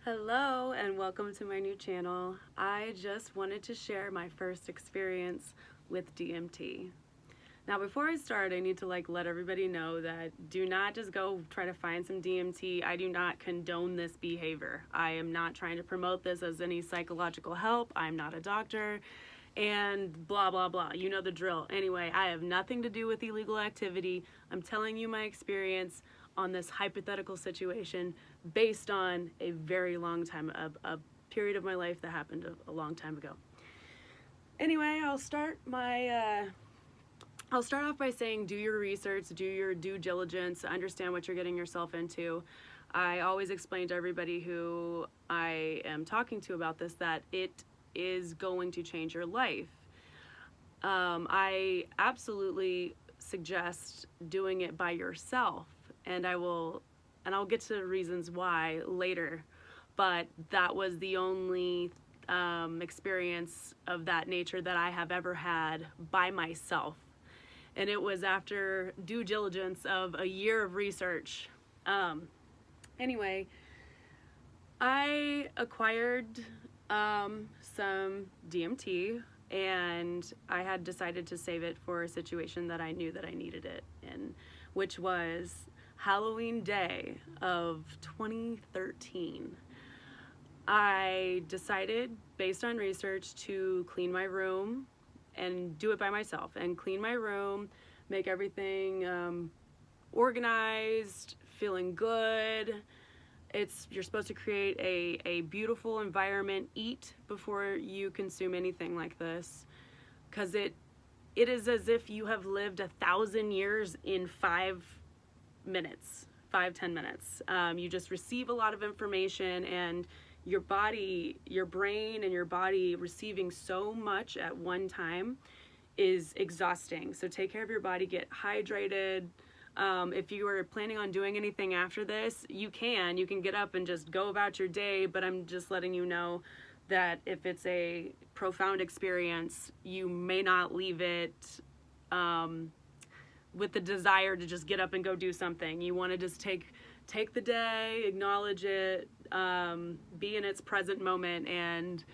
Hello and welcome to my new channel. I just wanted to share my first experience with DMT. Now before I start, I need to let everybody know that do not just go try to find some DMT. I do not condone this behavior. I am not trying to promote this as any psychological help. I'm not a doctor and blah blah blah. You know the drill. Anyway, I have nothing to do with illegal activity. I'm telling you my experience on this hypothetical situation based on a very long time, a period of my life that happened a long time ago. Anyway, I'll start off by saying do your research, do your due diligence, understand what you're getting yourself into. I always explain to everybody who I am talking to about this that it is going to change your life. I absolutely suggest doing it by yourself, and I'll get to the reasons why later, but that was the only experience of that nature that I have ever had by myself. And it was after due diligence of a year of research. Anyway, I acquired some DMT, and I had decided to save it for a situation that I knew that I needed it in, which was Halloween Day of 2013. I decided, based on research, to clean my room and do it by myself and clean my room, make everything organized, feeling good. You're supposed to create a beautiful environment. Eat before you consume anything like this, because it is as if you have lived 1,000 years in 5-10 minutes. You just receive a lot of information, and your brain and your body receiving so much at one time is exhausting. So take care of your body, get hydrated. If you are planning on doing anything after this, you can get up and just go about your day, but I'm just letting you know that if it's a profound experience, you may not leave it with the desire to just get up and go do something. You want to just take the day, acknowledge it, be in its present moment, and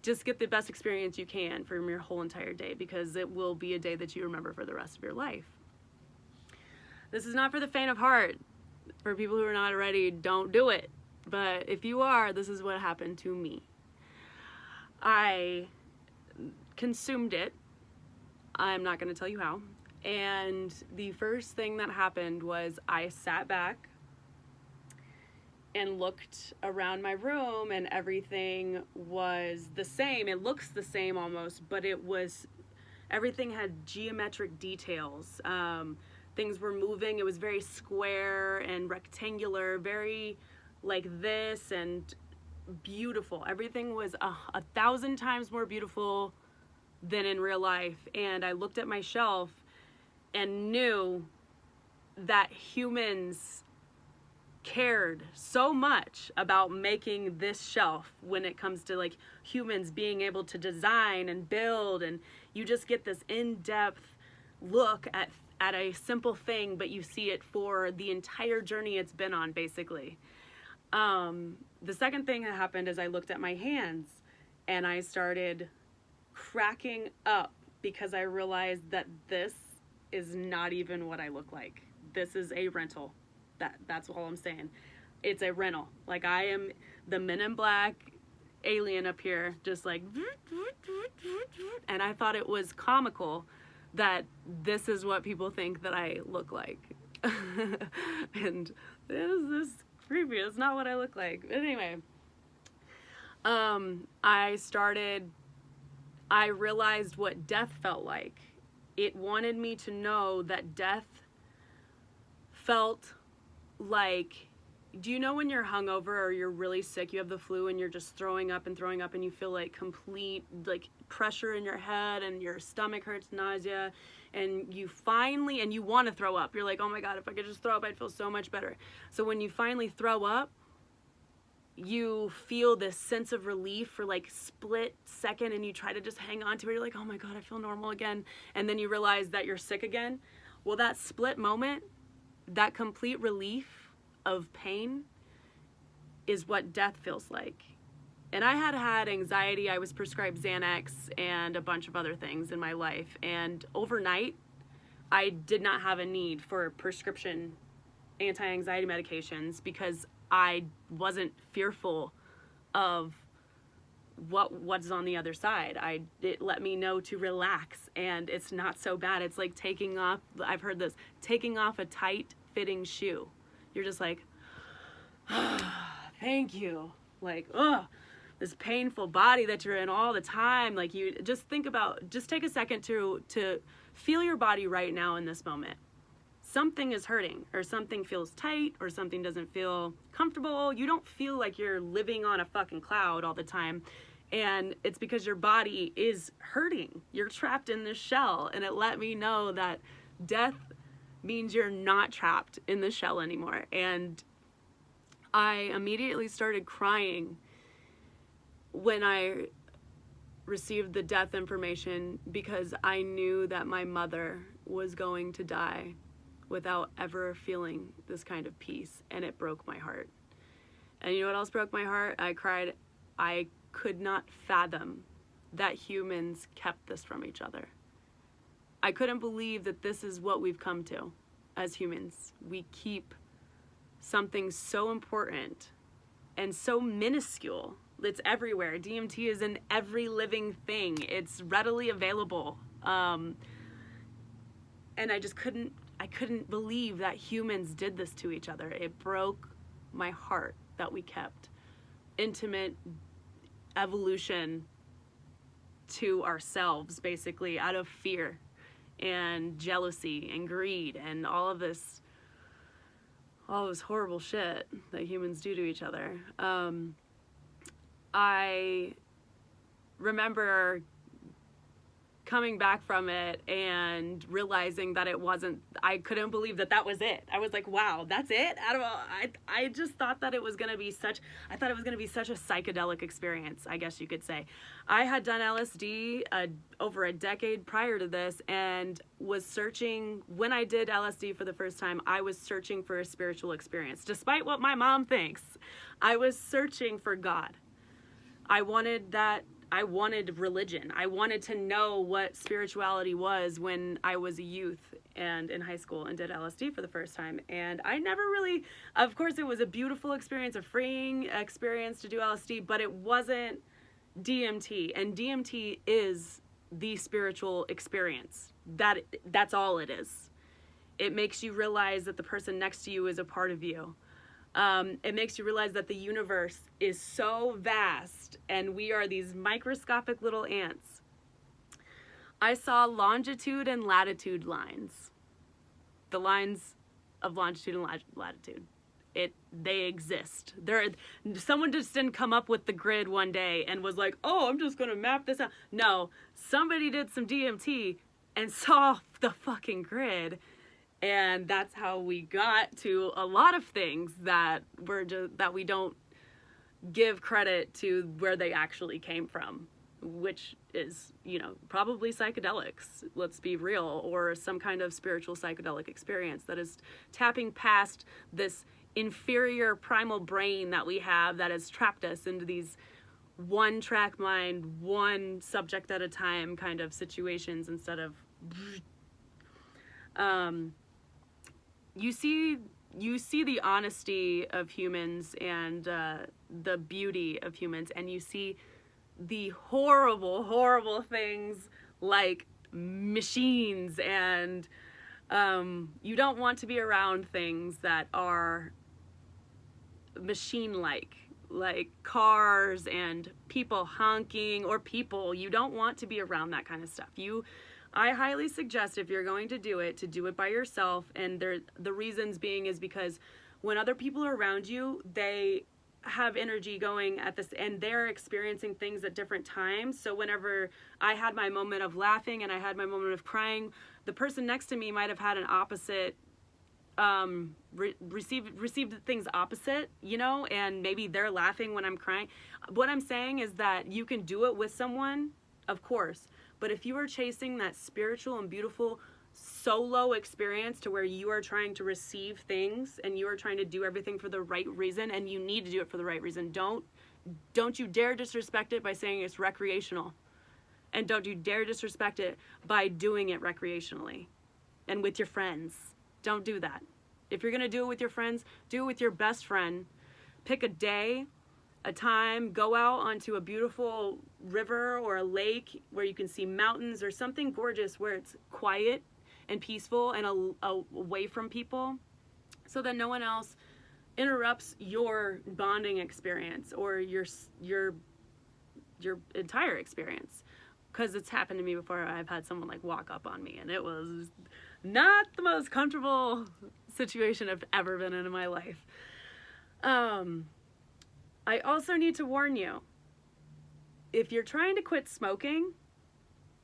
just get the best experience you can from your whole entire day, because it will be a day that you remember for the rest of your life. This is not for the faint of heart. For people who are not ready, don't do it. But if you are, this is what happened to me. I consumed it. I'm not going to tell you how. And the first thing that happened was I sat back and looked around my room, and everything was the same. It looks the same almost, but everything had geometric details. Things were moving. It was very square and rectangular, very like this, and beautiful. Everything was 1,000 times more beautiful than in real life. And I looked at my shelf and knew that humans cared so much about making this shelf when it comes to humans being able to design and build, and you just get this in-depth look at a simple thing, but you see it for the entire journey it's been on, basically. The second thing that happened is I looked at my hands and I started cracking up, because I realized that this is not even what I look like. This is a rental. That's all I'm saying. It's a rental. Like, I am the Men in Black alien up here, just like, and I thought it was comical that this is what people think that I look like. And this is creepy. It's not what I look like. But anyway, I realized what death felt like. It wanted me to know that death felt like, do you know when you're hungover or you're really sick, you have the flu, and you're just throwing up and you feel like complete pressure in your head, and your stomach hurts, nausea, and you want to throw up. You're like, oh my God, if I could just throw up, I'd feel so much better. So when you finally throw up, you feel this sense of relief for split second, and you try to just hang on to it. You're like, oh my God, I feel normal again. And then you realize that you're sick again. Well, that split moment, that complete relief of pain is what death feels like. And I had anxiety. I was prescribed Xanax and a bunch of other things in my life. And overnight, I did not have a need for prescription anti-anxiety medications because I wasn't fearful of what's on the other side. It let me know to relax, and it's not so bad. It's like taking off, I've heard this, taking off a tight fitting shoe. You're just like, thank you. Like, this painful body that you're in all the time. Like, you just take a second to feel your body right now in this moment. Something is hurting, or something feels tight, or something doesn't feel comfortable. You don't feel like you're living on a fucking cloud all the time. And it's because your body is hurting. You're trapped in this shell. And it let me know that death means you're not trapped in the shell anymore. And I immediately started crying when I received the death information, because I knew that my mother was going to die without ever feeling this kind of peace, and it broke my heart. And you know what else broke my heart? I cried. I could not fathom that humans kept this from each other. I couldn't believe that this is what we've come to as humans. We keep something so important and so minuscule. It's everywhere. DMT is in every living thing. It's readily available. And I couldn't believe that humans did this to each other. It broke my heart that we kept intimate evolution to ourselves, basically, out of fear and jealousy and greed and all this horrible shit that humans do to each other. I remember coming back from it and realizing that I couldn't believe that was it. I was like, wow, that's it? I just thought that it was going to be such a psychedelic experience, I guess you could say. I had done LSD over a decade prior to this, and was searching, when I did LSD for the first time, I was searching for a spiritual experience. Despite what my mom thinks, I was searching for God. I wanted religion. I wanted to know what spirituality was when I was a youth and in high school and did LSD for the first time. And I never really, of course it was a beautiful experience, a freeing experience to do LSD, but it wasn't DMT. And DMT is the spiritual experience. That's all it is. It makes you realize that the person next to you is a part of you. It makes you realize that the universe is so vast and we are these microscopic little ants. I saw longitude and latitude lines. The lines of longitude and latitude. They exist. Someone just didn't come up with the grid one day and was like, oh, I'm just going to map this out. No, somebody did some DMT and saw the fucking grid. And that's how we got to a lot of things that we don't give credit to where they actually came from, which is, probably psychedelics, let's be real, or some kind of spiritual psychedelic experience that is tapping past this inferior primal brain that we have that has trapped us into these one track mind, one subject at a time kind of situations instead of you see the honesty of humans and the beauty of humans, and you see the horrible things like machines, and you don't want to be around things that are machine-like, like cars and people honking, or people. You don't want to be around that kind of stuff. I highly suggest, if you're going to do it by yourself. And the reasons being is because when other people are around you, they have energy going at this, and they're experiencing things at different times. So whenever I had my moment of laughing and I had my moment of crying, the person next to me might have had an opposite, received things opposite, and maybe they're laughing when I'm crying. What I'm saying is that you can do it with someone, of course. But if you are chasing that spiritual and beautiful solo experience to where you are trying to receive things and you are trying to do everything for the right reason, and you need to do it for the right reason. Don't you dare disrespect it by saying it's recreational. And don't you dare disrespect it by doing it recreationally and with your friends. Don't do that. If you're going to do it with your friends, do it with your best friend. Pick a day, a time, go out onto a beautiful river or a lake where you can see mountains or something gorgeous where it's quiet and peaceful and away from people, so that no one else interrupts your bonding experience or your entire experience. Because it's happened to me before. I've had someone like walk up on me, and it was not the most comfortable situation I've ever been in my life. I also need to warn you, if you're trying to quit smoking,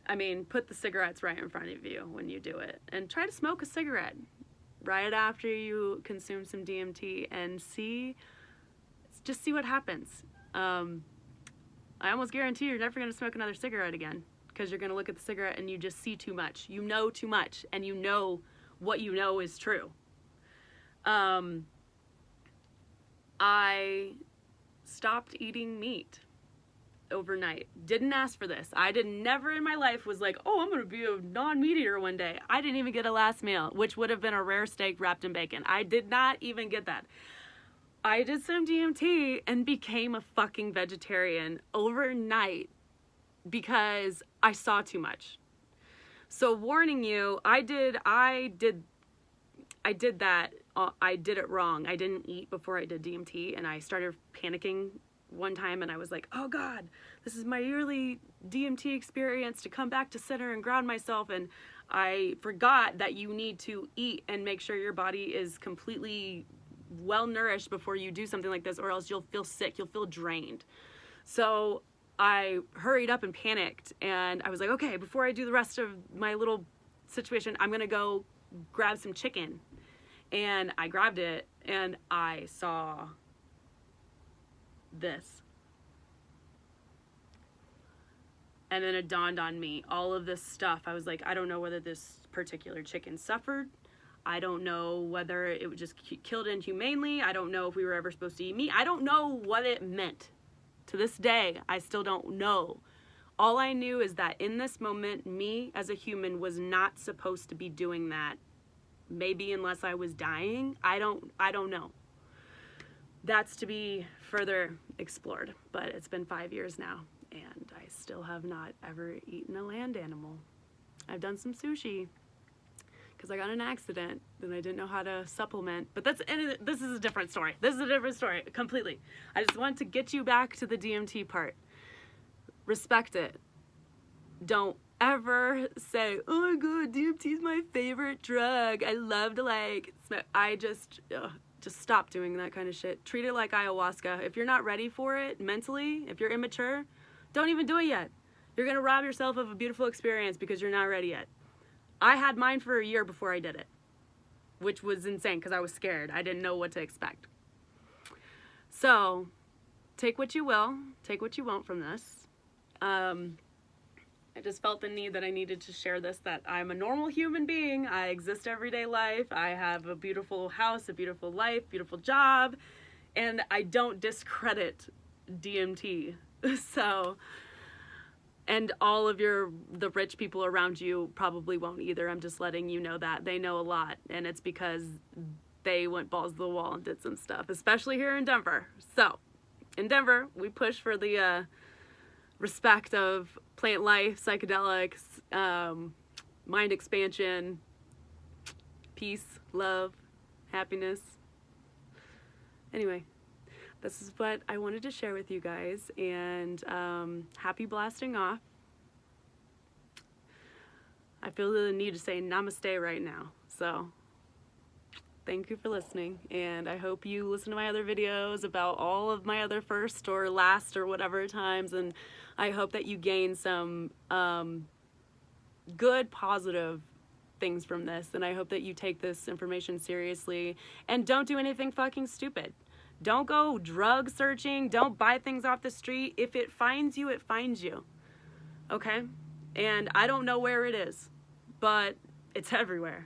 I mean, put the cigarettes right in front of you when you do it, and try to smoke a cigarette right after you consume some DMT and just see what happens. I almost guarantee you're never going to smoke another cigarette again, because you're going to look at the cigarette and you just see too much. You know too much, and you know what you know is true. I stopped eating meat overnight. Didn't ask for this. Never in my life was like, oh, I'm going to be a non-meat eater one day. I didn't even get a last meal, which would have been a rare steak wrapped in bacon. I did not even get that. I did some DMT and became a fucking vegetarian overnight because I saw too much. So warning you, I did that. I did it wrong. I didn't eat before I did DMT, and I started panicking one time, and I was like, oh God, this is my yearly DMT experience to come back to center and ground myself. And I forgot that you need to eat and make sure your body is completely well nourished before you do something like this, or else you'll feel sick, you'll feel drained. So I hurried up and panicked, and I was like, okay, before I do the rest of my little situation, I'm gonna go grab some chicken. And I grabbed it, and I saw this. And then it dawned on me, all of this stuff. I was like, I don't know whether this particular chicken suffered. I don't know whether it was just killed inhumanely. I don't know if we were ever supposed to eat meat. I don't know what it meant. To this day, I still don't know. All I knew is that in this moment, me as a human was not supposed to be doing that. Maybe unless I was dying. I don't know. That's to be further explored. But it's been 5 years now, and I still have not ever eaten a land animal. I've done some sushi because I got in an accident and I didn't know how to supplement. But this is a different story. This is a different story completely. I just want to get you back to the DMT part. Respect it. Don't ever say, oh my God, DMT is my favorite drug. I love to like smoke. Just stop doing that kind of shit. Treat it like ayahuasca. If you're not ready for it mentally, if you're immature, don't even do it yet. You're gonna rob yourself of a beautiful experience because you're not ready yet. I had mine for a year before I did it, which was insane because I was scared. I didn't know what to expect. So take what you will, take what you won't from this. I just felt the need that I needed to share this, that I'm a normal human being. I exist everyday life. I have a beautiful house, a beautiful life, beautiful job, and I don't discredit DMT. So, and all of the rich people around you probably won't either. I'm just letting you know that. They know a lot, and it's because they went balls to the wall and did some stuff, especially here in Denver. So, in Denver, we push for the respect of plant life, psychedelics, mind expansion, peace, love, happiness. Anyway, this is what I wanted to share with you guys, and happy blasting off. I feel the need to say namaste right now, so thank you for listening, and I hope you listen to my other videos about all of my other first or last or whatever times, and I hope that you gain some good, positive things from this, and I hope that you take this information seriously and don't do anything fucking stupid. Don't go drug searching. Don't buy things off the street. If it finds you, it finds you. Okay? And I don't know where it is, but It's everywhere.